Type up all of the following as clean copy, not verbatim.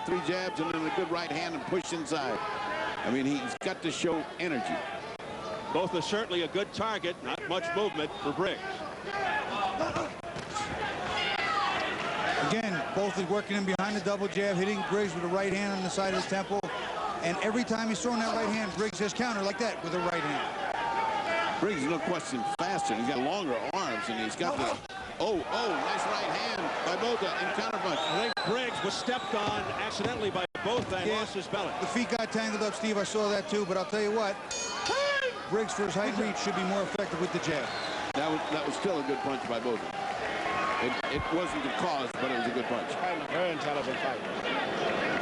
3 jabs and then a good right hand and push inside. I mean, he's got to show energy. Botha certainly a good target. Not much movement for Briggs. Again, Botha working him behind the double jab, hitting Briggs with a right hand on the side of his temple. And every time he's throwing that right hand, Briggs has countered like that with a right hand. Briggs, no question, faster. He's got longer arms, and he's got the... nice right hand by Botha in counterpunch. I think Briggs was stepped on accidentally by Botha and lost his balance. The feet got tangled up, Steve. I saw that too, but I'll tell you what. Briggs, for his height and reach, should be more effective with the jab. That was still a good punch by Botha. It wasn't the cause, but it was a good punch. Fighting a very intelligent fight.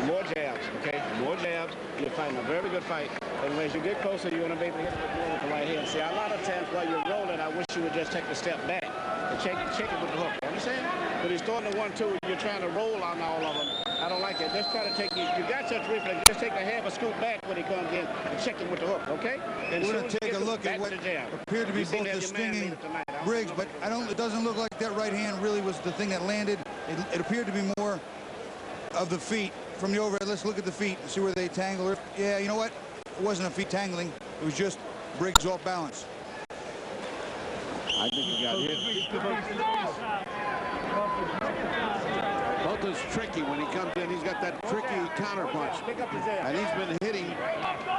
More jabs, okay? More jabs. You're fighting a very good fight. And when you get closer, you want to be able to hit it with the right hand. See, a lot of times while you're rolling, I wish you would just take a step back and check it with the hook. You understand? But he's throwing the 1-2, you're trying to roll on all of them. I don't like it. Just try to take, you got such reflex, just take a half a scoop back when he comes in and check him with the hook, okay? And we're going to take a look at what appeared to be both the stinging Briggs, but it doesn't look like that right hand really was the thing that landed. It appeared to be more of the feet from the overhead. Let's look at the feet and see where they tangle. Yeah, you know what? It wasn't a feet tangling. It was just Briggs off balance. I think he got hit. Botha's tricky when he comes in. He's got that tricky counter punch. And he's been hitting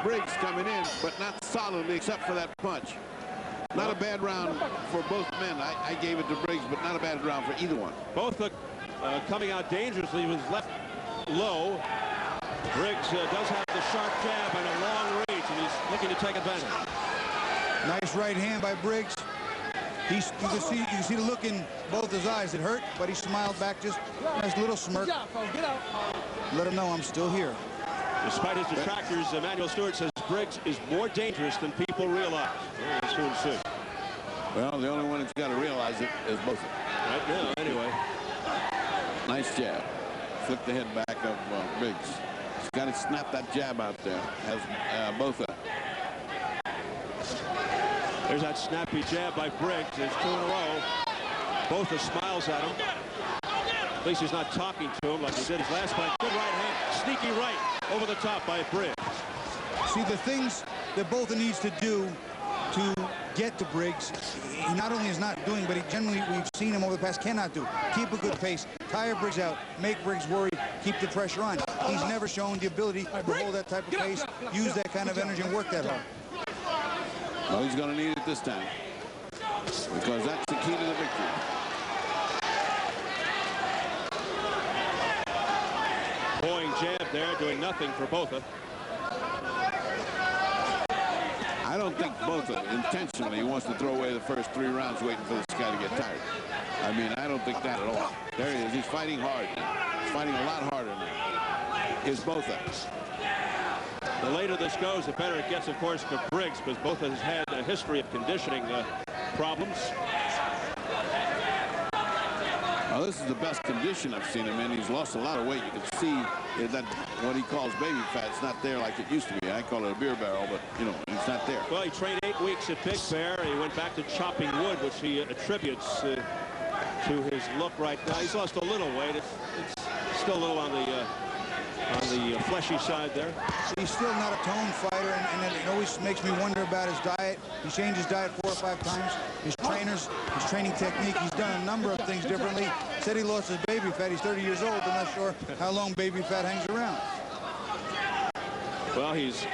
Briggs coming in, but not solidly except for that punch. Not a bad round for both men. I gave it to Briggs, but not a bad round for either one. Both coming out dangerously, was left low. Briggs does have the sharp jab and a long reach, and he's looking to take advantage. Nice right hand by Briggs. You can see the look in both his eyes. It hurt, but he smiled back, just a nice little smirk. Let him know I'm still here. Despite his detractors, Emmanuel Stewart says Briggs is more dangerous than people realize. We'll soon see. Well, the only one that's got to realize it is Botha. Right now, anyway. Nice jab. Flip the head back of Briggs. He's got to snap that jab out there, as Botha. There's that snappy jab by Briggs. There's 2 in a row. Botha smiles at him. At least he's not talking to him like he did his last fight. Good right hand. Sneaky right over the top by Briggs. See, the things that Botha needs to do to get to Briggs, he not only is not doing, but he generally, we've seen him over the past, cannot do. Keep a good pace, tire Briggs out, make Briggs worry, keep the pressure on. He's never shown the ability to hold that type of pace, use that kind of energy, and work that hard. Well, he's going to need it this time, because that's the key to the victory. Boeing jab there, doing nothing for Botha. I don't think Botha intentionally wants to throw away the first 3 rounds waiting for this guy to get tired. I mean, I don't think that at all. There he is. He's fighting hard now. He's fighting a lot harder now. Is Botha. The later this goes, the better it gets, of course, for Briggs, because Botha has had a history of conditioning problems. Well, this is the best condition I've seen him in. He's lost a lot of weight. You can see that what he calls baby fat. It's not there like it used to be. I call it a beer barrel, but, you know, it's not there. Well, he trained 8 weeks at Big Bear. He went back to chopping wood, which he attributes to his look right now. He's lost a little weight. It's still a little on the fleshy side there. He's still not a toned fighter, and it always makes me wonder about his diet. He changed his diet 4 or 5 times. His trainers, his training technique, he's done a number of things differently. Said he lost his baby fat. He's 30 years old. I'm not sure how long baby fat hangs around. Well, he's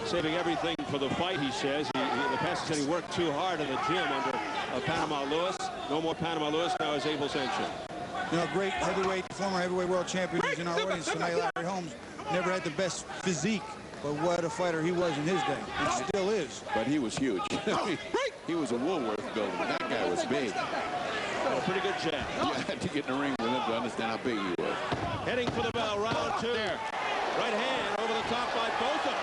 saving everything for the fight, he says. In the past, he said he worked too hard in the gym under Panama Lewis. No more Panama Lewis, now is Abel Sanchez. You know, great heavyweight, former heavyweight world champion who's in our audience tonight, Larry Holmes. Never had the best physique, but what a fighter he was in his day, and still is. But he was huge. He was a Woolworth building. That guy was big. Oh, pretty good jab. You had to get in the ring with him to understand how big he was. Heading for the bell, round 2. There. Right hand over the top by Botha.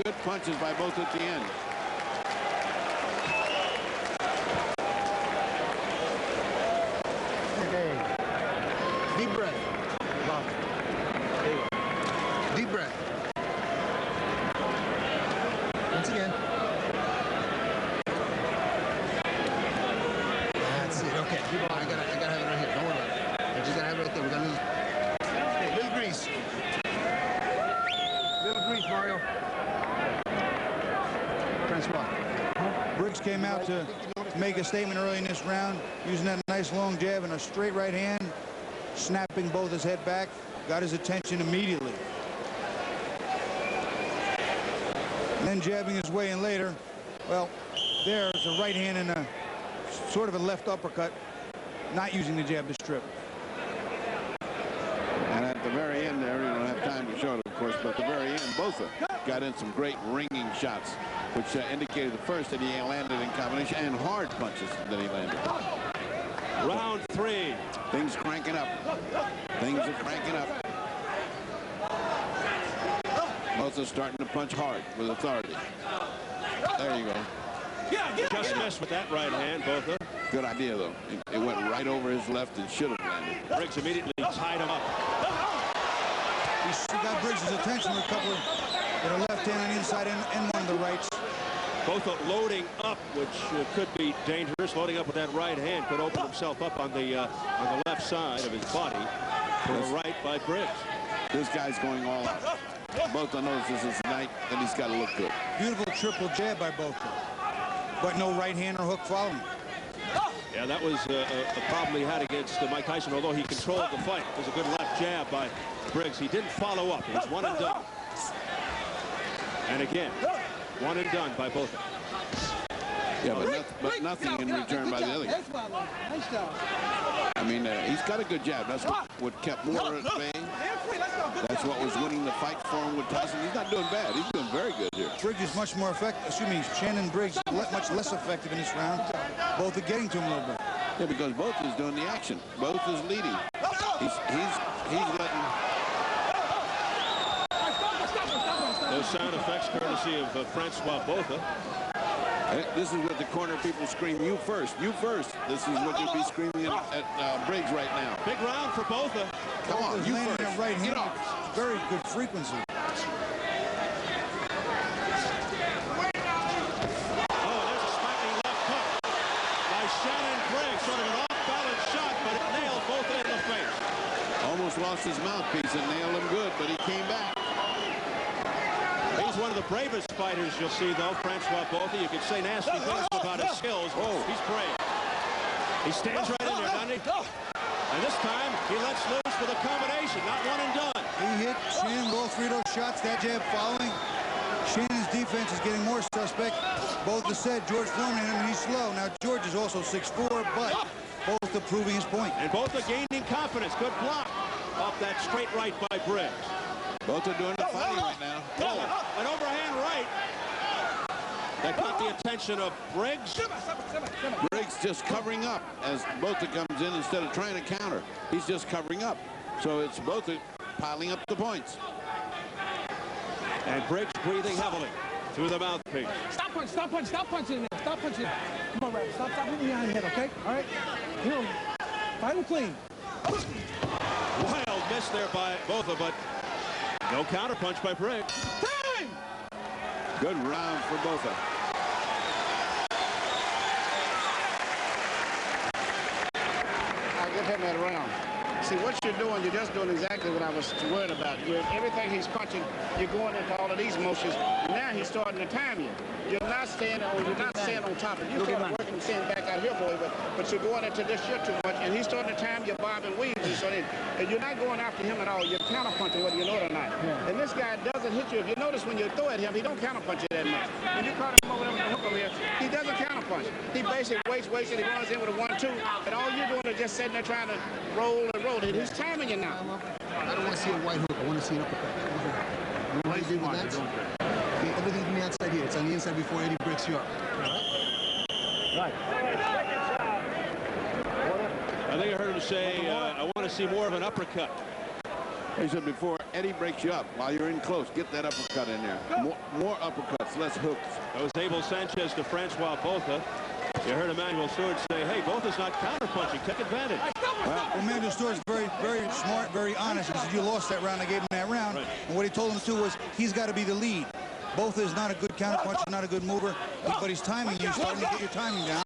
Good punches by Botha at the end. Deep breath. Deep breath. Once again. That's it. Okay. I gotta have it right here. Don't worry about it. I just gotta have it right there. Francois. Briggs came out to make a statement early in this round, using that nice long jab and a straight right hand, snapping Botha's head back, got his attention immediately. And then jabbing his way in later. Well, there's a right hand and a sort of a left uppercut, not using the jab to strip. And at the very end there, we don't have time to show it, of course, but at the very end, Botha got in some great ringing shots, which indicated the first that he landed in combination, and hard punches that he landed. Round 3. Things cranking up. Things are cranking up. Botha's starting to punch hard with authority. There you go. Just missed with that right hand, Botha. Good idea, though. It went right over his left and should have landed. Briggs immediately tied him up. He got Briggs' attention with a couple of a left hand on the inside and one of the rights. Botha loading up, which could be dangerous. Loading up with that right hand could open himself up on the left side of his body to the right by Briggs. This guy's going all out. Botha knows this is the night, and he's got to look good. Beautiful triple jab by Botha, but no right hand or hook following. Yeah, that was a problem he had against Mike Tyson, although he controlled the fight. It was a good left jab by Briggs. He didn't follow up. It was one and done. And again, one and done by Botha. Yeah, but nothing in return by the other guy. I mean, he's got a good jab. That's what kept Moore at bay. That's what was winning the fight for him with Tyson. He's not doing bad. He's doing very good here. Briggs is much more effective. Shannon Briggs much less effective in this round. Both are getting to him a little bit. Yeah, because both is doing the action. Both is leading. He's letting. Those sound effects courtesy of Francois Botha. This is what the corner people scream, you first, you first. This is what you'd be screaming at Briggs right now. Big round for Botha. Come on, you first. That right hand, very good frequency. Oh, there's a smacking left hook by Shannon Briggs. Sort of an off-balance shot, but it nailed Botha in the face. Almost lost his mouthpiece and nailed him good, but he came back. He's one of the bravest fighters you'll see, though, Francois Botha. You could say nasty things about his skills. Oh, he's brave. He stands right in there, doesn't he? And this time, he lets loose with a combination, not one and done. He hit Shannon with all three of those shots, that jab following. Shannon's defense is getting more suspect. Botha said George Foreman hit him and he's slow. Now, George is also 6'4", but Botha proving his point. And Botha gaining confidence. Good block off that straight right by Briggs. Both are doing the fighting right now. Oh, an overhand right. That caught the attention of Briggs. Briggs just covering up as Botha comes in instead of trying to counter. He's just covering up. So it's Botha piling up the points. And Briggs breathing heavily through the mouthpiece. Stop punching, stop punching, stop punching there. Stop punching. Come on, Rabbit. Stop hitting me behind the head, okay? All right? You know, fight him clean. Wild miss there by Botha, but no counterpunch by Briggs. Time! Good round for Botha. I give him that round. See, what you're doing, you're just doing exactly what I was worried about. Everything he's punching, you're going into all of these motions. Now he's starting to time you. You're not staying on top of it. You start working and staying back out here, boy, but you're going into this shit too much, and he's starting to time your bob and weave. And you're not going after him at all. You're counterpunching whether you know it or not. Yeah. And this guy doesn't hit you. If you notice when you throw at him, he don't counterpunch you that much. When you caught him over there with the hook over here, he doesn't counterpunch. He basically waits, and he runs in with a 1-2, and all you're doing is just sitting there trying to roll and roll. He's timing you now. I don't want to see a right hook. I want to see an uppercut. You know what I did with that? Okay, everything from the outside here. It's on the inside before Eddie breaks you up. Right. I think I heard him say, I want to see more of an uppercut. He said before Eddie breaks you up, while you're in close, get that uppercut in there. More uppercuts, less hooks. That was Abel Sanchez to Francois Botha. You heard Emmanuel Stewart say, hey, Botha's not counterpunching. Take advantage. Well, Emmanuel Stewart's very, very smart, very honest. He said, you lost that round. I gave him that round. Right. And what he told him, too, was he's got to be the lead. Botha is not a good counterpuncher, not a good mover, but he's timing you. He's starting to get your timing down.